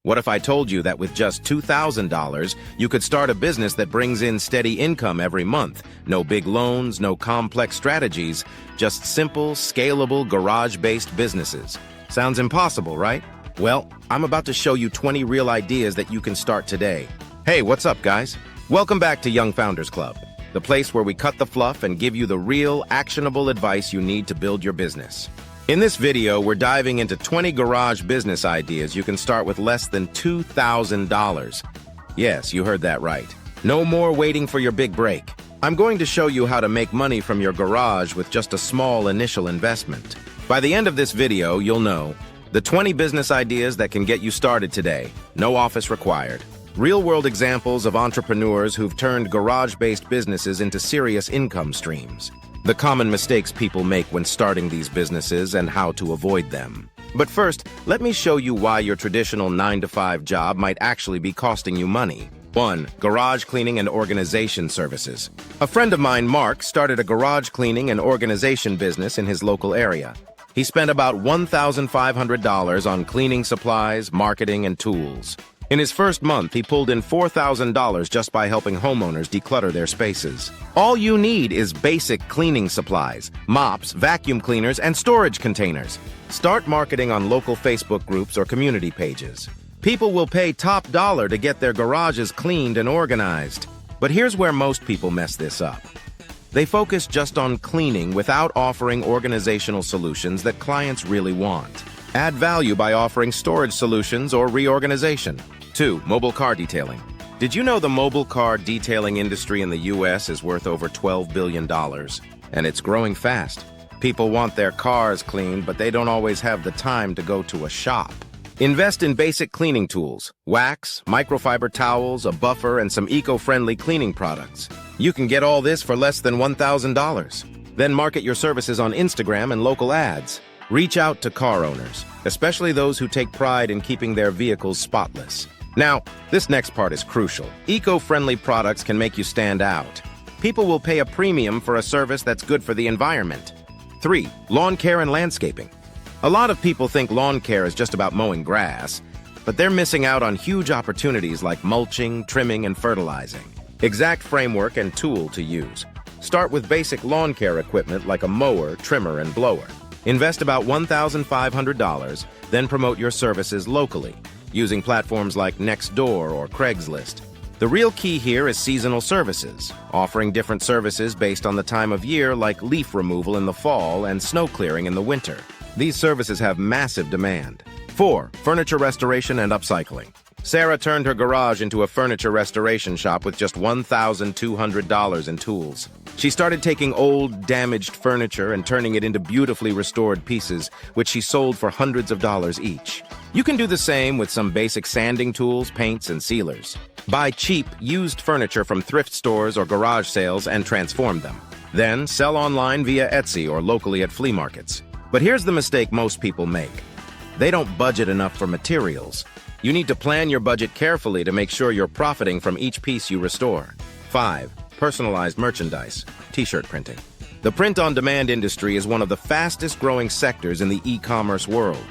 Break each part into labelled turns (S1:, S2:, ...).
S1: What if I told you that with just $2,000, you could start a business that brings in steady income every month? No big loans, no complex strategies, just simple, scalable, garage-based businesses. Sounds impossible, right? Well, I'm about to show you 20 real ideas that you can start today. Hey, what's up, guys? Welcome back to Young Founders Club, the place where we cut the fluff and give you the real, actionable advice you need to build your business. In this video, we're diving into 20 garage business ideas you can start with less than $2,000. Yes, you heard that right. No more waiting for your big break. I'm going to show you how to make money from your garage with just a small initial investment. By the end of this video, you'll know the 20 business ideas that can get you started today. No office required. Real-world examples of entrepreneurs who've turned garage-based businesses into serious income streams. The common mistakes people make when starting these businesses and how to avoid them. But first, let me show you why your traditional 9-to-5 job might actually be costing you money. 1. Garage cleaning and organization services. A friend of mine, Mark, started a garage cleaning and organization business in his local area. He spent about $1,500 on cleaning supplies, marketing, and tools. In his first month, he pulled in $4,000 just by helping homeowners declutter their spaces. All you need is basic cleaning supplies, mops, vacuum cleaners, and storage containers. Start marketing on local Facebook groups or community pages. People will pay top dollar to get their garages cleaned and organized. But here's where most people mess this up. They focus just on cleaning without offering organizational solutions that clients really want. Add value by offering storage solutions or reorganization. 2. Mobile car detailing. Did you know the mobile car detailing industry in the U.S. is worth over $12 billion? And it's growing fast. People want their cars cleaned, but they don't always have the time to go to a shop. Invest in basic cleaning tools, wax, microfiber towels, a buffer, and some eco-friendly cleaning products. You can get all this for less than $1,000. Then market your services on Instagram and local ads. Reach out to car owners, especially those who take pride in keeping their vehicles spotless. Now, this next part is crucial. Eco-friendly products can make you stand out. People will pay a premium for a service that's good for the environment. 3. Lawn care and landscaping. A lot of people think lawn care is just about mowing grass, but they're missing out on huge opportunities like mulching, trimming, and fertilizing. Exact framework and tool to use. Start with basic lawn care equipment like a mower, trimmer, and blower. Invest about $1,500, then promote your services locally, using platforms like Nextdoor or Craigslist. The real key here is seasonal services, offering different services based on the time of year like leaf removal in the fall and snow clearing in the winter. These services have massive demand. 4. Furniture restoration and upcycling. Sarah turned her garage into a furniture restoration shop with just $1,200 in tools. She started taking old, damaged furniture and turning it into beautifully restored pieces, which she sold for hundreds of dollars each. You can do the same with some basic sanding tools, paints, and sealers. Buy cheap, used furniture from thrift stores or garage sales and transform them. Then sell online via Etsy or locally at flea markets. But here's the mistake most people make. They don't budget enough for materials. You need to plan your budget carefully to make sure you're profiting from each piece you restore. 5. Personalized merchandise, t-shirt printing. The print-on-demand industry is one of the fastest-growing sectors in the e-commerce world,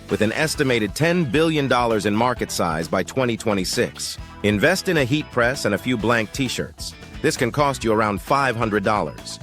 S1: with an estimated $10 billion in market size by 2026. Invest in a heat press and a few blank t-shirts. This can cost you around $500.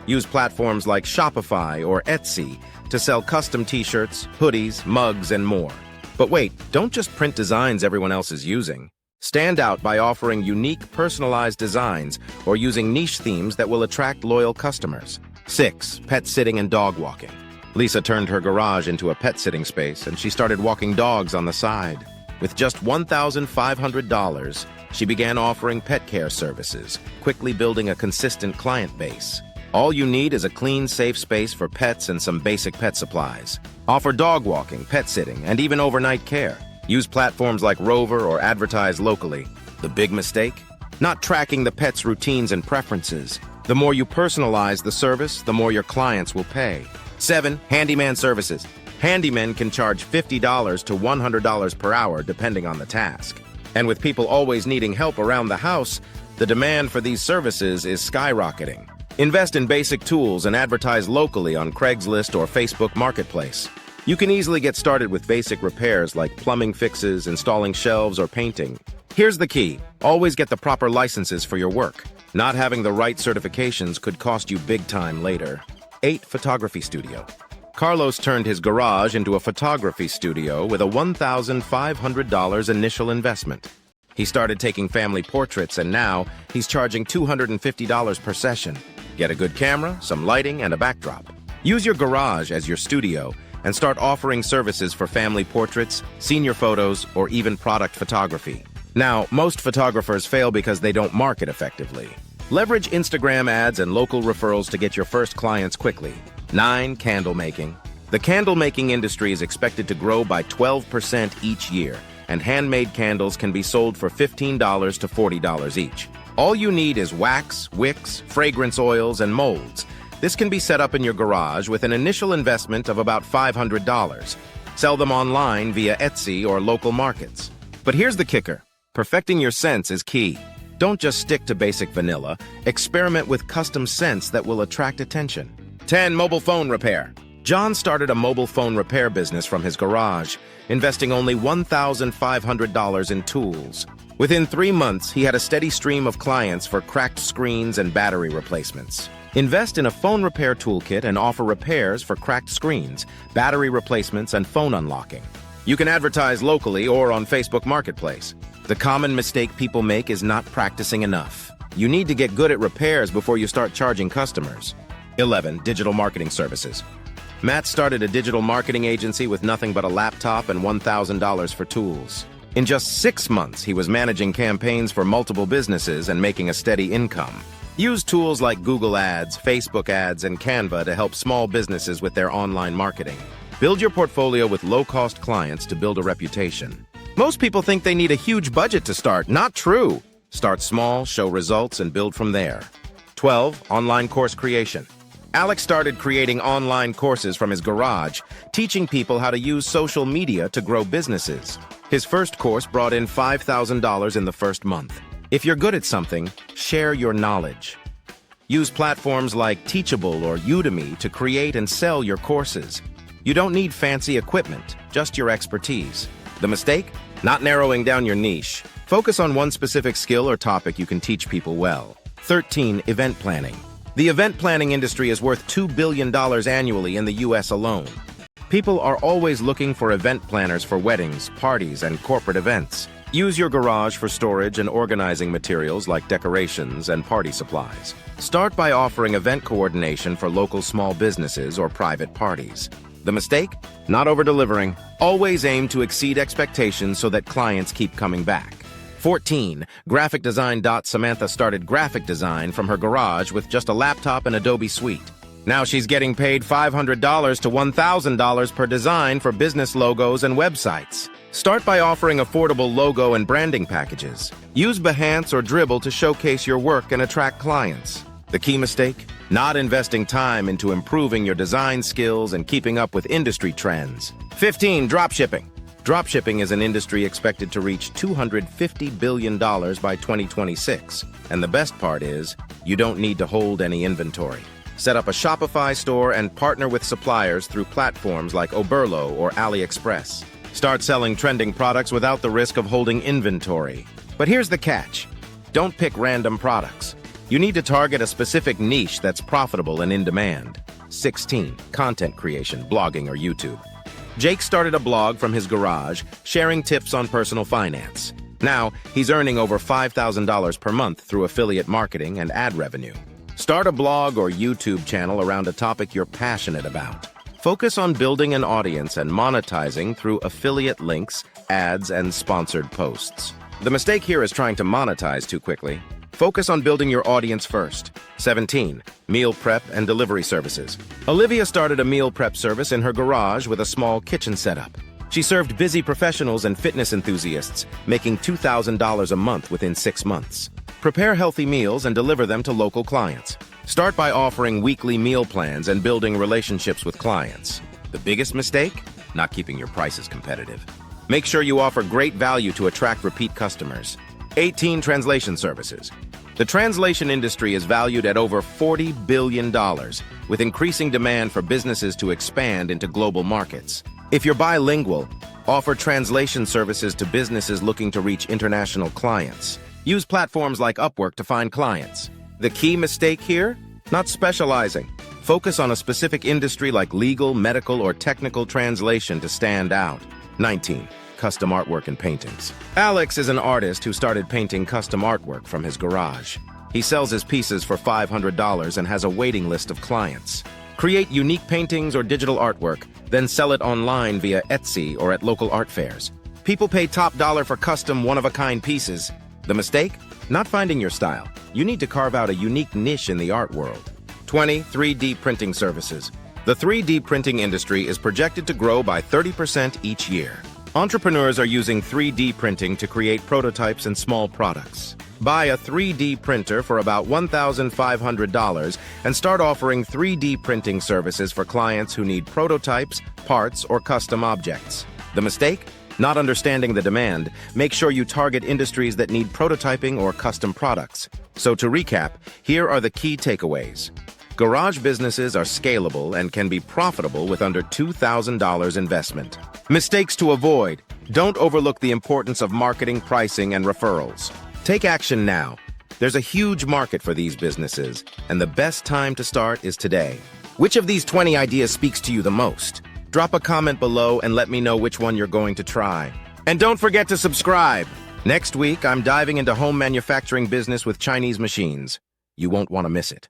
S1: Use platforms like Shopify or Etsy to sell custom t-shirts, hoodies, mugs, and more. But wait, don't just print designs everyone else is using. Stand out by offering unique, personalized designs or using niche themes that will attract loyal customers. 6. Pet sitting and dog walking. Lisa turned her garage into a pet sitting space, and she started walking dogs on the side. With just $1,500, she began offering pet care services, quickly building a consistent client base. All you need is a clean, safe space for pets and some basic pet supplies. Offer dog walking, pet sitting, and even overnight care. Use platforms like Rover or advertise locally. The big mistake? Not tracking the pet's routines and preferences. The more you personalize the service, the more your clients will pay. 7. Handyman services. Handymen can charge $50 to $100 per hour depending on the task. And with people always needing help around the house, the demand for these services is skyrocketing. Invest in basic tools and advertise locally on Craigslist or Facebook Marketplace. You can easily get started with basic repairs like plumbing fixes, installing shelves, or painting. Here's the key. Always get the proper licenses for your work. Not having the right certifications could cost you big time later. 8. Photography studio. Carlos turned his garage into a photography studio with a $1,500 initial investment. He started taking family portraits, and now he's charging $250 per session. Get a good camera, some lighting, and a backdrop. Use your garage as your studio and start offering services for family portraits, senior photos, or even product photography. Now, most photographers fail because they don't market effectively. Leverage Instagram ads and local referrals to get your first clients quickly. 9. Candle making. The candle making industry is expected to grow by 12% each year, and handmade candles can be sold for $15 to $40 each. All you need is wax, wicks, fragrance oils, and molds. This can be set up in your garage with an initial investment of about $500. Sell them online via Etsy or local markets. But here's the kicker. Perfecting your scents is key. Don't just stick to basic vanilla. Experiment with custom scents that will attract attention. 10. Mobile phone repair. John started a mobile phone repair business from his garage, investing only $1,500 in tools. Within 3 months, he had a steady stream of clients for cracked screens and battery replacements. Invest in a phone repair toolkit and offer repairs for cracked screens, battery replacements, and phone unlocking. You can advertise locally or on Facebook Marketplace. The common mistake people make is not practicing enough. You need to get good at repairs before you start charging customers. 11. Digital marketing services. Matt started a digital marketing agency with nothing but a laptop and $1,000 for tools. In just 6 months, he was managing campaigns for multiple businesses and making a steady income. Use tools like Google Ads, Facebook Ads, and Canva to help small businesses with their online marketing. Build your portfolio with low-cost clients to build a reputation. Most people think they need a huge budget to start. Not true. Start small, show results, and build from there. 12. Online course creation. Alex started creating online courses from his garage, teaching people how to use social media to grow businesses. His first course brought in $5,000 in the first month. If you're good at something, share your knowledge. Use platforms like Teachable or Udemy to create and sell your courses. You don't need fancy equipment, just your expertise. The mistake? Not narrowing down your niche. Focus on one specific skill or topic you can teach people well. 13. Event planning. The event planning industry is worth $2 billion annually in the U.S. alone. People are always looking for event planners for weddings, parties, and corporate events. Use your garage for storage and organizing materials like decorations and party supplies. Start by offering event coordination for local small businesses or private parties. The mistake? Not over-delivering. Always aim to exceed expectations so that clients keep coming back. 14. Graphic design. Samantha started graphic design from her garage with just a laptop and Adobe Suite. Now she's getting paid $500 to $1,000 per design for business logos and websites. Start by offering affordable logo and branding packages. Use Behance or Dribbble to showcase your work and attract clients. The key mistake? Not investing time into improving your design skills and keeping up with industry trends. 15. Dropshipping. Dropshipping is an industry expected to reach $250 billion by 2026. And the best part is, you don't need to hold any inventory. Set up a Shopify store and partner with suppliers through platforms like Oberlo or AliExpress. Start selling trending products without the risk of holding inventory. But here's the catch. Don't pick random products. You need to target a specific niche that's profitable and in demand. 16. Content creation, blogging, or YouTube. Jake started a blog from his garage, sharing tips on personal finance. Now, he's earning over $5,000 per month through affiliate marketing and ad revenue. Start a blog or YouTube channel around a topic you're passionate about. Focus on building an audience and monetizing through affiliate links, ads, and sponsored posts. The mistake here is trying to monetize too quickly. Focus on building your audience first. 17. Meal prep and delivery services. Olivia started a meal prep service in her garage with a small kitchen setup. She served busy professionals and fitness enthusiasts, making $2,000 a month within 6 months. Prepare healthy meals and deliver them to local clients. Start by offering weekly meal plans and building relationships with clients. The biggest mistake? Not keeping your prices competitive. Make sure you offer great value to attract repeat customers. 18. Translation services. The translation industry is valued at over $40 billion, with increasing demand for businesses to expand into global markets. If you're bilingual, offer translation services to businesses looking to reach international clients. Use platforms like Upwork to find clients. The key mistake here? Not specializing. Focus on a specific industry like legal, medical, or technical translation to stand out. 19. Custom artwork and paintings. Alex is an artist who started painting custom artwork from his garage. He sells his pieces for $500 and has a waiting list of clients. Create unique paintings or digital artwork, then sell it online via Etsy or at local art fairs. People pay top dollar for custom, one-of-a-kind pieces. The mistake? Not finding your style. You need to carve out a unique niche in the art world. 20. 3D printing services. The 3D printing industry is projected to grow by 30% each year. Entrepreneurs are using 3D printing to create prototypes and small products. Buy a 3D printer for about $1,500 and start offering 3D printing services for clients who need prototypes, parts, or custom objects. The mistake? Not understanding the demand. Make sure you target industries that need prototyping or custom products. So to recap, here are the key takeaways. Garage businesses are scalable and can be profitable with under $2,000 investment. Mistakes to avoid. Don't overlook the importance of marketing, pricing, and referrals. Take action now. There's a huge market for these businesses, and the best time to start is today. Which of these 20 ideas speaks to you the most? Drop a comment below and let me know which one you're going to try. And don't forget to subscribe. Next week, I'm diving into home manufacturing business with Chinese machines. You won't want to miss it.